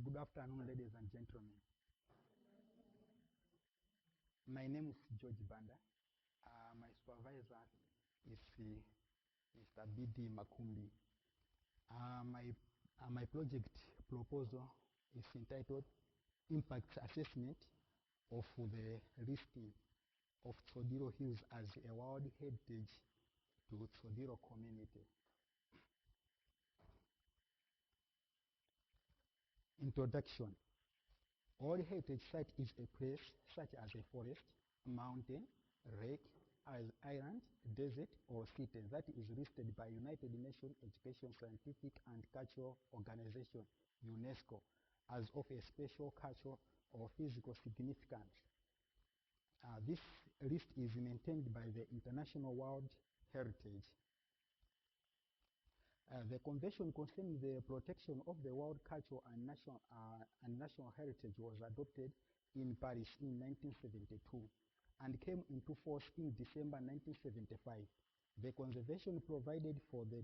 Good afternoon, ladies and gentlemen. My name is George Banda. My supervisor is Mr. B.D. Makumbi. My project proposal is entitled Impact Assessment of the listing of Tsodilo Hills as a World Heritage to Tsodilo community. Introduction. World Heritage Site is a place such as a forest, mountain, lake, island, desert, or city that is listed by United Nations Education, Scientific and Cultural Organization, UNESCO, as of a special cultural or physical significance. This list is maintained by the International World Heritage. The Convention concerning the protection of the world cultural and national heritage was adopted in Paris in 1972 and came into force in December 1975. The convention provided for the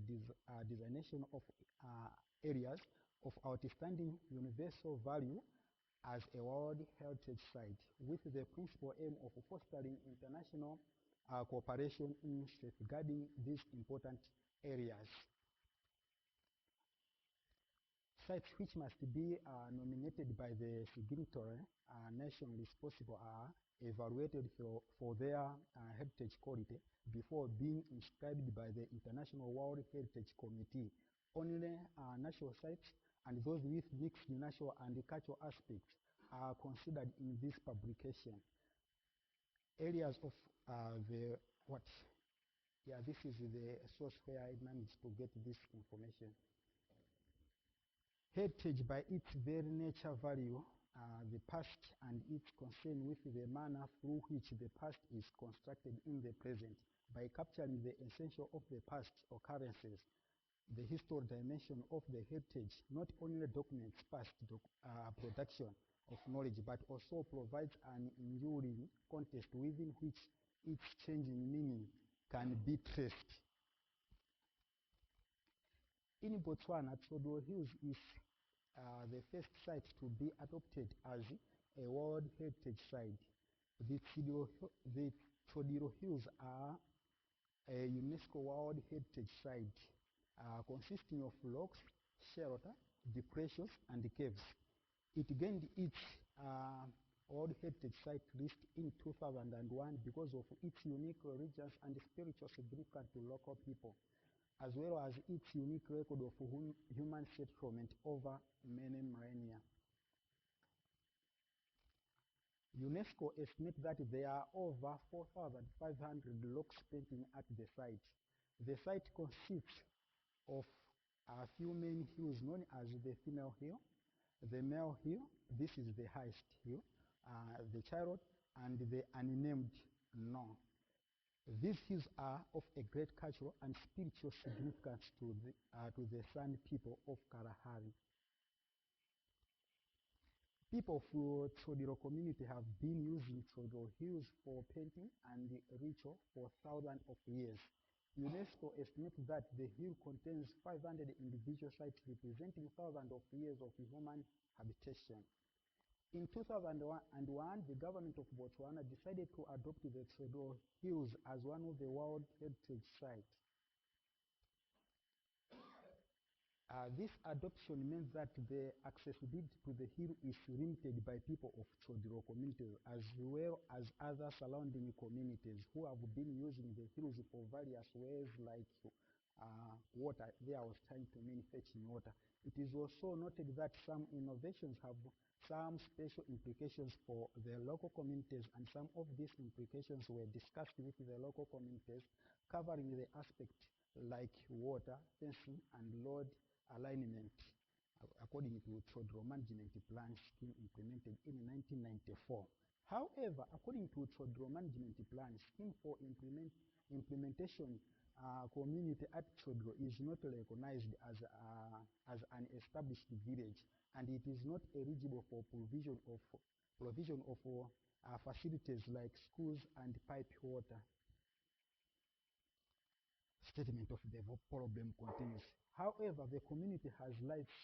designation of areas of outstanding universal value as a World Heritage Site, with the principal aim of fostering international cooperation in safeguarding these important areas. Sites which must be nominated by the signatory nation responsible are evaluated for their heritage quality before being inscribed by the International World Heritage Committee. Only national sites and those with mixed natural and cultural aspects are considered in this publication. Areas of this is the source where I managed to get this information. Heritage by its very nature value the past and its concern with the manner through which the past is constructed in the present. By capturing the essential of the past occurrences, the historical dimension of the heritage not only documents past production of knowledge, but also provides an enduring context within which its changing meaning can be traced. In Botswana, Tsodilo Hills is the first site to be adopted as a World Heritage Site. The Tsodilo Hills are a UNESCO World Heritage Site consisting of rocks, shelter, depressions, and caves. It gained its World Heritage Site list in 2001 because of its unique religious and spiritual significance to local people, as well as its unique record of human settlement over many millennia. UNESCO estimates that there are over 4,500 rocks painting at the site. The site consists of a few main hills known as the Female Hill, the Male Hill, this is the highest hill, the Child, and the unnamed No. These hills are of a great cultural and spiritual significance to the San people of Kalahari. People of Tsodilo community have been using Tsodilo Hills for painting and ritual for thousands of years. UNESCO estimates that the hill contains 500 individual sites representing thousands of years of human habitation. In 2001, the government of Botswana decided to adopt the Tsodilo Hills as one of the World Heritage Sites. This adoption means that the accessibility to the hill is limited by people of Tsodilo communities as well as other surrounding communities who have been using the hills for various ways like water. There I was trying to mean fetching water. It is also noted that some innovations have some special implications for the local communities, and some of these implications were discussed with the local communities, covering the aspect like water, fencing, and road alignment, according to Tsodilo Management Plan scheme implemented in 1994. However, according to Tsodilo Management Plan scheme for implementation, community at Tsodilo is not recognized as an established village, and it is not eligible for provision of facilities like schools and pipe water. Statement of the problem continues. However, the community has rights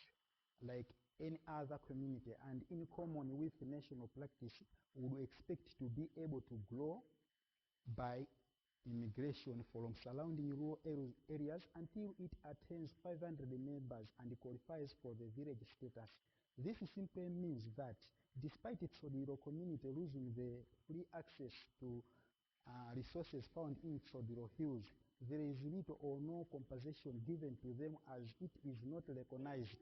like any other community, and in common with national practice, would expect to be able to grow by immigration from surrounding rural areas until it attains 500 members and qualifies for the village status. This simply means that despite its Tsodilo community losing the free access to resources found in Tsodilo Hills, there is little or no compensation given to them as it is not recognized.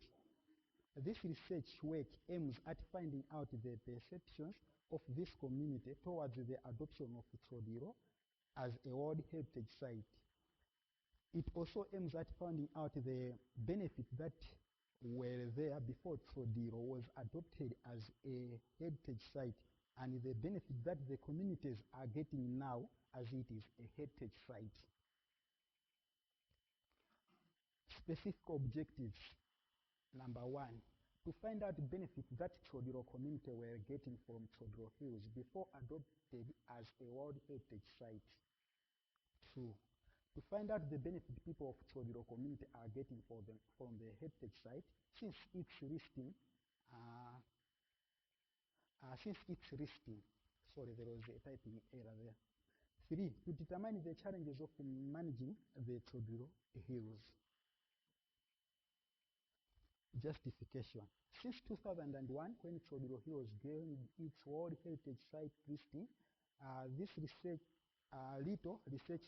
This research work aims at finding out the perceptions of this community towards the adoption of Tsodilo as a World Heritage Site. It also aims at finding out the benefits that were there before Tsodilo was adopted as a heritage site and the benefits that the communities are getting now as it is a heritage site. Specific objectives. Number 1, to find out the benefits that Tsodilo community were getting from Tsodilo Hills before adopted as a World Heritage Site. 2, to find out the benefit people of Tsodilo community are getting from the heritage site since its listing. Sorry, there was a typing error there. 3, to determine the challenges of managing the Tsodilo Hills. Justification. Since 2001, when Tsodilo Hills gained its World Heritage Site listing, little research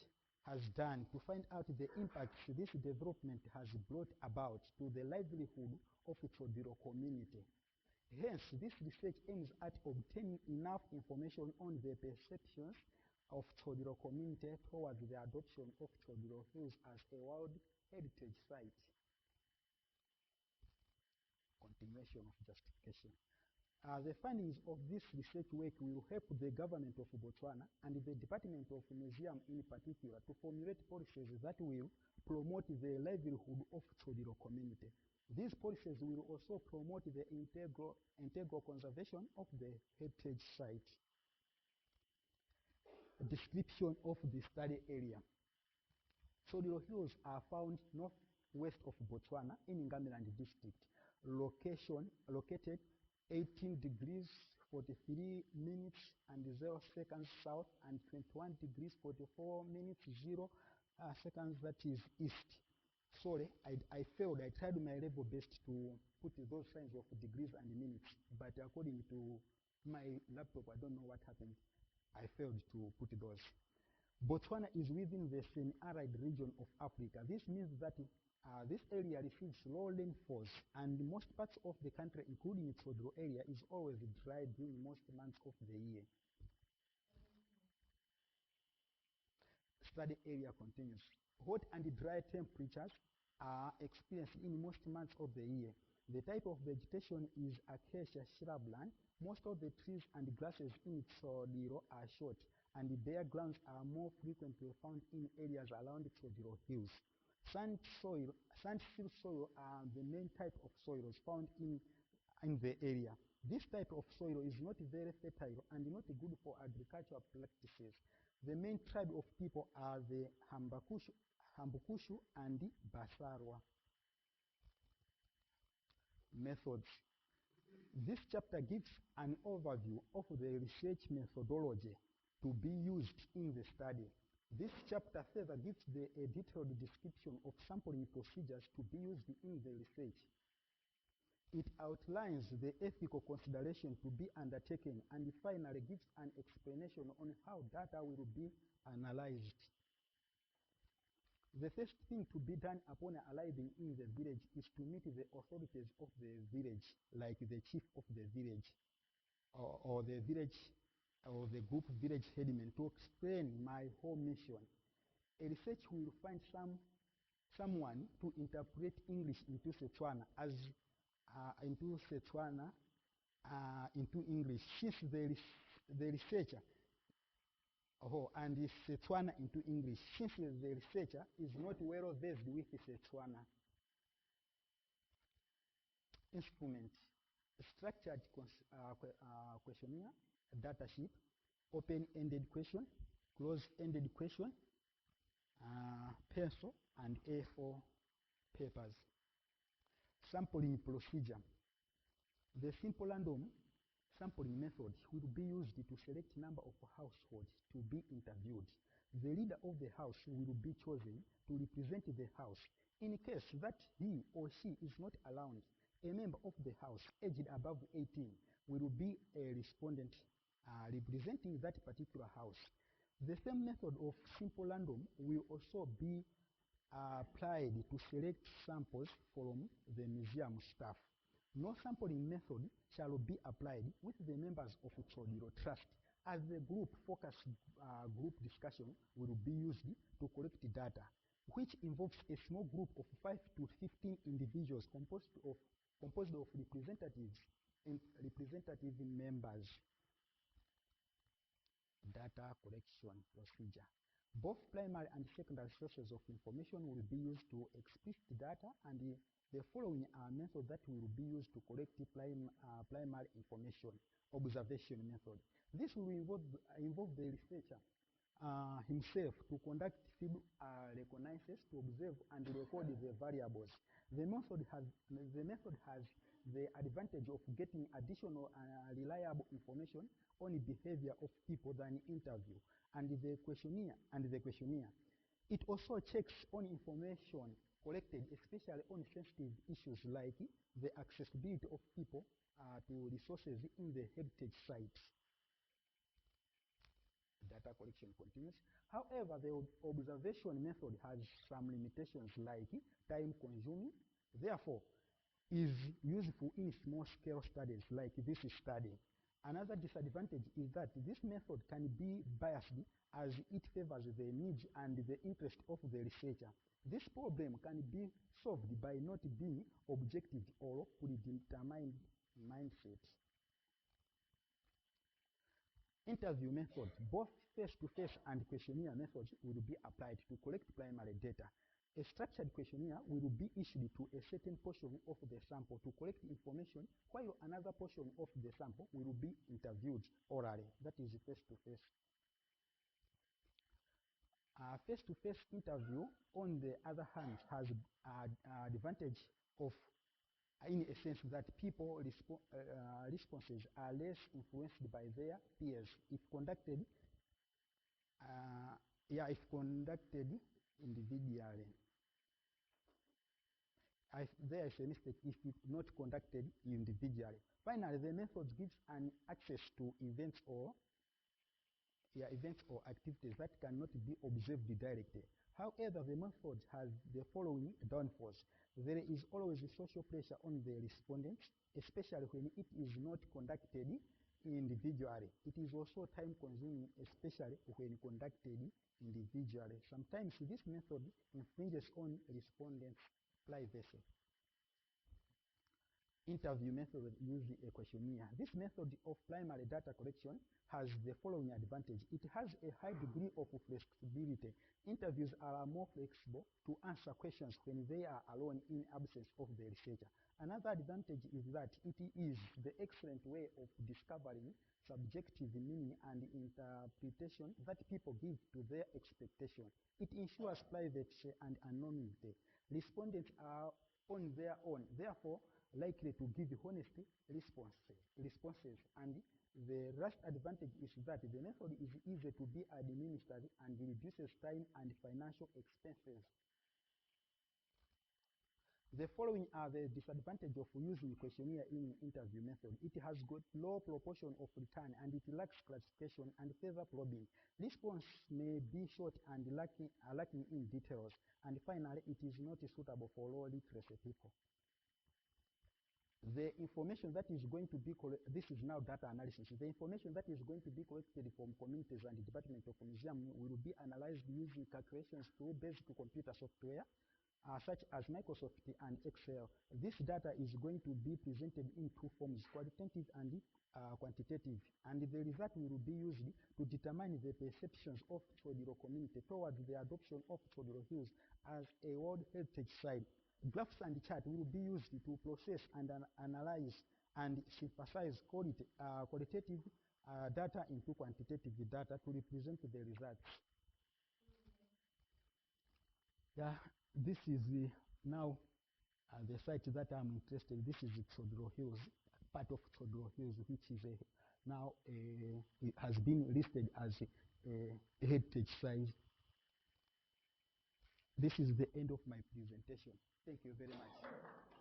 has done to find out the impacts this development has brought about to the livelihood of the Tsodilo community. Hence, this research aims at obtaining enough information on the perceptions of Tsodilo community towards the adoption of Tsodilo Hills as a World Heritage Site. Continuation of justification. The findings of this research work will help the government of Botswana and the Department of Museum in particular to formulate policies that will promote the livelihood of Tsodilo community. These policies will also promote the integral conservation of the heritage site. Description of the study area. Tsodilo Hills are found northwest of Botswana in Ngamiland district. Located 18 degrees 43 minutes and 0 seconds south and 21 degrees 44 minutes 0 seconds, that is east. Sorry, I failed. I tried my level best to put those signs of degrees and minutes, but according to my laptop, I don't know what happened. I failed to put those. Botswana is within the semi-arid region of Africa. This means that this area receives low rainfalls, and most parts of the country, including its Tsodilo area, is always dry during most months of the year. Study area continues. Hot and dry temperatures are experienced in most months of the year. The type of vegetation is acacia shrubland. Most of the trees and grasses in Tsodilo are short, and bare grounds are more frequently found in areas around Tsodilo Hills. Sandsill soil are the main type of soils found in the area. This type of soil is not very fertile and not good for agricultural practices. The main tribe of people are the Hambukushu and the Basarwa. Methods. This chapter gives an overview of the research methodology to be used in the study. This chapter further gives a detailed description of sampling procedures to be used in the research. It outlines the ethical consideration to be undertaken and finally gives an explanation on how data will be analyzed. The first thing to be done upon arriving in the village is to meet the authorities of the village, like the chief of the village or the village or the group village headman, to explain my whole mission. A research will find someone to interpret English into Setswana into English, since the researcher and is Setswana into English, since the researcher is not well versed with Setswana. Instrument. Structured questionnaire, data sheet, open-ended question, closed-ended question, pencil, and A4 papers. Sampling procedure. The simple random sampling method will be used to select number of households to be interviewed. The leader of the house will be chosen to represent the house. In case that he or she is not around, a member of the house aged above 18 will be a respondent representing that particular house. The same method of simple random will also be applied to select samples from the museum staff. No sampling method shall be applied with the members of Tsodilo Trust, as the group focus group discussion will be used to collect data, which involves a small group of 5 to 15 individuals composed of representatives and representative members. Data collection procedure. Both primary and secondary sources of information will be used to explicit data, and the following are methods that will be used to collect primary information. Observation method. This will involve the researcher himself to conduct field reconnaissance to observe and record the variables. The method has the advantage of getting additional reliable information on the behavior of people than interview and the questionnaire. It also checks on information collected, especially on sensitive issues like the accessibility of people to resources in the heritage sites. Data collection continues. However, the observation method has some limitations like time consuming, therefore is useful in small-scale studies like this study. Another disadvantage is that this method can be biased as it favors the needs and the interest of the researcher. This problem can be solved by not being objective or predetermined mindset. Interview methods, both face-to-face and questionnaire methods, will be applied to collect primary data. A structured questionnaire will be issued to a certain portion of the sample to collect information, while another portion of the sample will be interviewed orally, that is face-to-face. Face-to-face interview, on the other hand, has advantage of, in a sense, that people responses are less influenced by their peers if conducted individually. There is a mistake if it's not conducted individually. Finally, the method gives an access to events or activities that cannot be observed directly. However, the method has the following downfalls. There is always social pressure on the respondents, especially when it is not conducted individually. It is also time-consuming, especially when conducted individually. Sometimes this method infringes on respondents' privacy. Interview method using a questionnaire. This method of primary data collection has the following advantage. It has a high degree of flexibility. Interviews are more flexible to answer questions when they are alone in absence of the researcher. Another advantage is that it is the excellent way of discovering subjective meaning and interpretation that people give to their expectation. It ensures privacy and anonymity. Respondents are on their own, therefore likely to give honest responses. And the last advantage is that the method is easy to be administered and reduces time and financial expenses. The following are the disadvantages of using questionnaire in interview method. It has got low proportion of return and it lacks classification and further probing. Response may be short and lacking in details. And finally, it is not suitable for low literacy people. The information that is going to be collected, this is now data analysis. The information that is going to be collected from communities and the Department of Museum will be analyzed using calculations through basic computer software such as Microsoft and Excel. This data is going to be presented in two forms, qualitative and quantitative, and the result will be used to determine the perceptions of Tsodilo community towards the adoption of Tsodilo Hills as a World Heritage Site. Graphs and charts will be used to process and analyze and synthesize qualitative data into quantitative data to represent the results. Yeah, this is now The site that I'm interested, this is Tsodilo Hills, part of Tsodilo Hills, which is now it has been listed as a heritage site. This is the end of my presentation. Thank you very much.